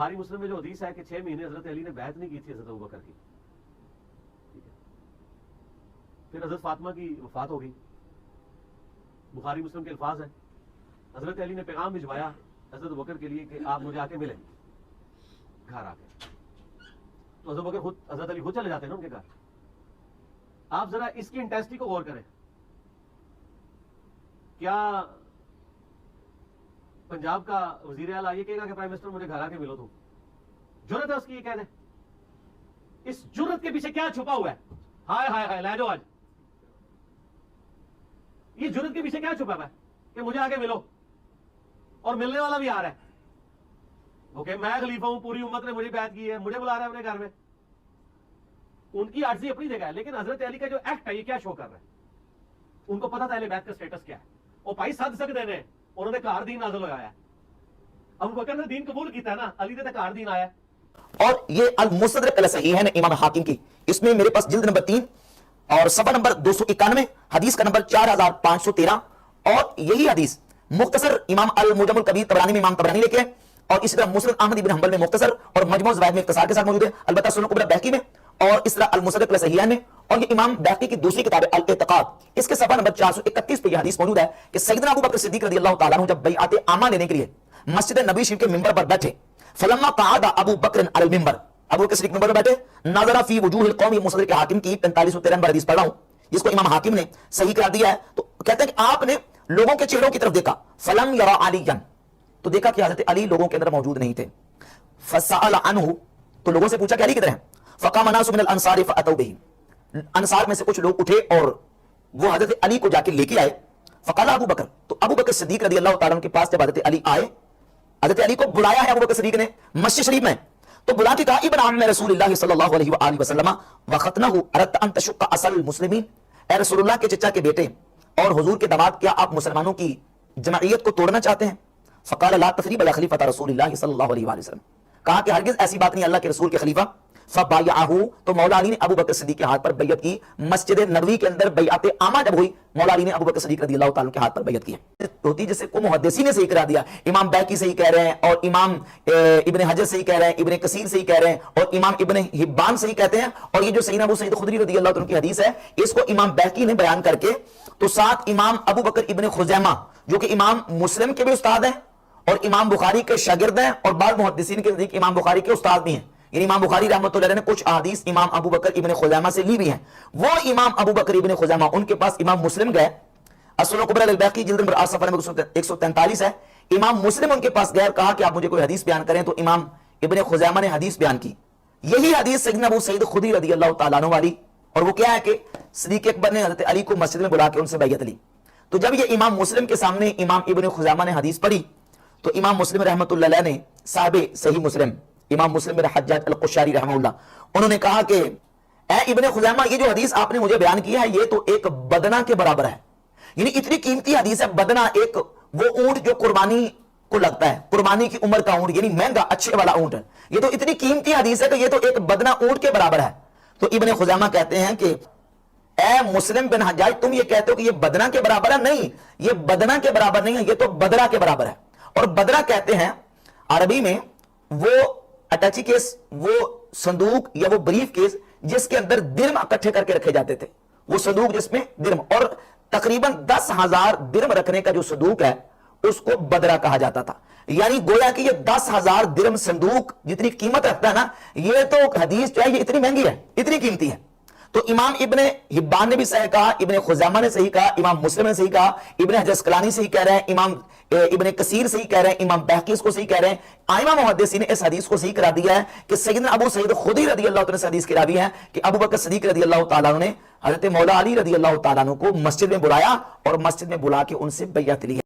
بخاری مسلم میں جو حدیث ہے کہ 6 مہینے حضرت علی نے بیعت نہیں کی تھی حضرت ابوبکر کی، ٹھیک ہے، پھر حضرت فاطمہ کی وفات ہو گئی، بخاری مسلم کے الفاظ ہیں، حضرت علی نے پیغام بھجوایا حضرت ابوبکر کے لیے کہ آپ مجھے آ کے ملیں گھر آ کے، تو حضرت ابوبکر خود حضرت علی خود چلے جاتے ہیں نا ان کے گھر۔ آپ ذرا اس کی انٹینسٹی کو غور کریں، کیا پنجاب کا وزیر اعلیٰ یہ کہے گا کہ پرائم منسٹر مجھے گھر آ کے ملو؟ تم جرت ہے اس کی یہ کہہ دیں؟ اس جرت کے پیچھے کیا چھپا ہوا ہے؟ ہائے ہائے ہائے لے جاؤ آج، یہ جرت کے پیچھے کیا چھپا ہوا ہے کہ مجھے آ کے ملو، اور ملنے والا بھی آ رہا ہے، اوکے میں خلیفہ ہوں، پوری امت نے مجھے بیعت کی ہے، مجھے بلا رہا ہے اپنے گھر میں، ان کی عاجزی اپنی جگہ ہے، لیکن حضرت علی کا جو ایکٹ ہے یہ کیا شو کر رہا ہے؟ ان کو پتا تھا اہل بیت کا سٹیٹس کیا ہے، وہ بھائی سد سکتے ہیں، انہوں نے کار دین نازل ہوا ہے، ابو بکر نے دین قبول کیتا ہے نا، علی نے تو کار دین آیا ہے۔ اور یہ المستدرک علی صحیحین امام حاکم کی، اس میں میرے پاس جلد نمبر 3 اور صفحہ نمبر 291، حدیث کا نمبر 4513، اور یہی حدیث مختصر امام المعجم الکبیر طبرانی میں امام طبرانی لکھے، اور اسی طرح مسند احمد ابن حنبل میں مختصر اور مجموع الزوائد میں اختصار کے ساتھ موجود ہے، البتہ سنن کبری بہقی میں، اور اس طرح المستدرک علی صحیحین میں، اور یہ امام بہقی کی دوسری کتاب الاعتقاد، اس کے صفحہ نمبر 431 پہ یہ حدیث موجود ہے کہ سیدنا ابو بکر صدیق رضی اللہ تعالیٰ عنہ جب بیعت عامہ لینے کے لیے مسجد نبوی شریف کے منبر پر بیٹھے، فلما قعد ابو بکر علی المنبر، ابو بکر صدیق منبر پر بیٹھے، نظر فی وجوہ القوم، یہ مصدر کے حاکم کی 4513 نمبر حدیث پڑھ رہا ہوں جس کو امام حاکم نے صحیح قرار دیا ہے، تو کہتے ہیں کہ آپ نے لوگوں کے چہروں کی طرف دیکھا، فلم یرا علیًا، تو دیکھا کہ حضرت علی لوگوں کے اندر موجود نہیں تھے، فسأل عنہ، تو لوگوں سے پوچھا کہ علی کدھر ہیں، فقام ناس من الانصار فاتوا به، انصار میں سے کچھ لوگ اٹھے اور وہ حضرت علی کو جا کے لے کے آئے، فقال ابو بکر، تو ابو بکر صدیق رضی اللہ تعالیٰ عنہ کے پاس جب حضرت علی آئے، حضرت علی کو بلایا ہے ابو بکر صدیق نے مسجد شریف میں، تو بلا کے کہا ابن عم رسول اللہ صلی اللہ علیہ وآلہ وسلم وختنہ اردت ان تشق اصل المسلمین، اے رسول اللہ کے چچا کے بیٹے اور حضور کے داماد، کیا آپ مسلمانوں کی جمعیت کو توڑنا چاہتے ہیں؟ فقال لا تثریب علی خلیفۃ رسول اللہ صلی اللہ علیہ وآلہ وسلم، کہا کہ ہرگز ایسی بات نہیں اللہ کے رسول کے خلیفہ، فبایعہ، تو مولا علی نے ابو بکر صدیق کے ہاتھ پر بیعت کی، مسجد نبوی کے اندر بیعت عامہ جب ہوئی، مولا علی نے ابو بکر صدیق رضی اللہ تعالیٰ کے ہاتھ پر بیعت کی ہوتی، جسے کو محدثین نے صحیح کرا دیا، امام بیہقی صحیح کہہ رہے ہیں، اور امام ابن حجر صحیح کہہ رہے ہیں، ابن کثیر صحیح کہہ رہے ہیں، اور امام ابن حبان صحیح کہتے ہیں، اور یہ جو سیدنا ابو سعید خدری رضی اللہ عنہ کی حدیث ہے اس کو امام بیہقی نے بیان کر کے، تو ساتھ امام ابو بکر ابن خزیمہ جو کہ امام مسلم کے بھی استاد ہیں اور امام بخاری کے شاگرد ہیں، اور بعض محدثین کے نزدیک امام بخاری کے استاد بھی ہیں، یعنی امام بخاری رحمۃ اللہ علیہ نے کچھ احادیث امام ابو بکر ابن خزیمہ سے لی بھی ہیں، وہ امام ابو بکر ابن خزیمہ ان کے پاس امام مسلم گئے، السنن الکبری للبیہقی جلد نمبر 8 صفحہ نمبر 143 ہے، امام مسلم ان کے پاس گئے، کہا کہ آپ مجھے کوئی حدیث بیان کریں، تو امام ابن خزیمہ نے حدیث بیان کی، یہی حدیث سیدنا ابو سعید خدری رضی اللہ تعالیٰ عنہ والی، اور وہ کیا ہے کہ صدیق اکبر نے حضرت علی کو مسجد میں بلا کے ان سے بیعت لی، تو جب یہ امام مسلم کے سامنے امام ابن خزیمہ نے حدیث پڑھی، تو امام مسلم رحمۃ اللہ علیہ نے صاحب صحیح مسلم امام مسلم بن حجاج القشاری رحمہ اللہ، انہوں نے کہا کہ اے ابن خزیمہ، یہ جو حدیث آپ نے مجھے بیان کی ہے یہ تو ایک بدنہ کے برابر ہے، یعنی اتنی قیمتی حدیث ہے، بدنہ ایک وہ اونٹ جو قربانی کو لگتا ہے، قربانی کی عمر کا اونٹ، یعنی مہنگا اچھے والا اونٹ ہے، یہ تو اتنی قیمتی حدیث ہے کہ یہ تو ایک بدنہ اونٹ کے برابر ہے، تو ابن خزیمہ کہتے ہیں کہ اے مسلم بن حجاج، تم یہ کہتے ہو کہ یہ بدنہ کے برابر ہے، نہیں، یہ بدنہ کے برابر نہیں ہے، یہ تو بدرہ کے برابر ہے، اور بدرہ کہتے ہیں عربی میں وہ اٹیچی کیس، وہ صندوق یا وہ بریف کیس جس کے اندر درم اکٹھے کر کے رکھے جاتے تھے، وہ صندوق جس میں درم، اور تقریباً 10,000 درم رکھنے کا جو صندوق ہے اس کو بدرہ کہا جاتا تھا، یعنی گویا کہ یہ 10,000 درم صندوق جتنی قیمت رکھتا ہے نا، یہ تو حدیث جو ہے یہ اتنی مہنگی ہے، اتنی قیمتی ہے، تو امام ابن حبان نے بھی صحیح کہا، ابن خزیمہ نے صحیح کہا، امام مسلم نے صحیح کہا، ابن حجر اسقلانی صحیح کہہ رہے ہیں، امام ابن کثیر صحیح کہہ رہے ہیں، امام بیہقی اس کو صحیح کہہ رہے ہیں، ائمہ محدثین نے اس حدیث کو صحیح کرا دیا ہے کہ سیدنا ابو سعید خدری رضی اللہ عنہ سے حدیث کی راوی ہے کہ ابو بکر صدیق رضی اللہ تعالیٰ عنہ نے حضرت مولا علی رضی اللہ تعالیٰ عنہ کو مسجد میں بلایا اور مسجد میں بلا کے ان سے بیعت لی ہے۔